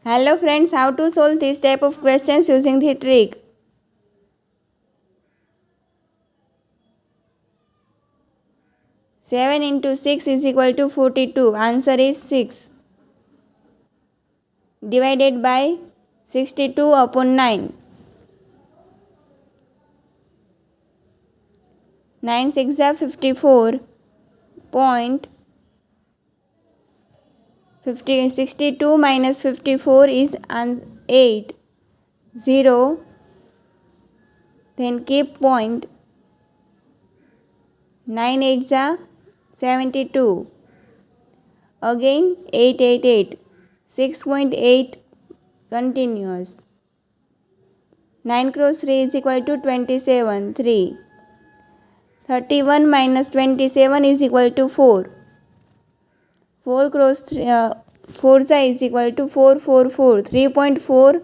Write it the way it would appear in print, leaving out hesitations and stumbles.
Hello friends, how to solve this type of questions using the trick. Seven into 6 is equal to 42. Answer is 6. Divided by 62 upon 9. 9 6 are 54. Point 62 minus 54 is 8. 0. Then keep point. 9 8 are 72. Again 8 8 8. 6.8 continuous. 9 cross 3 is equal to 27. 3. 31 minus 27 is equal to 4. 4 cross 3, 4 is equal to 4 4 4. 3.4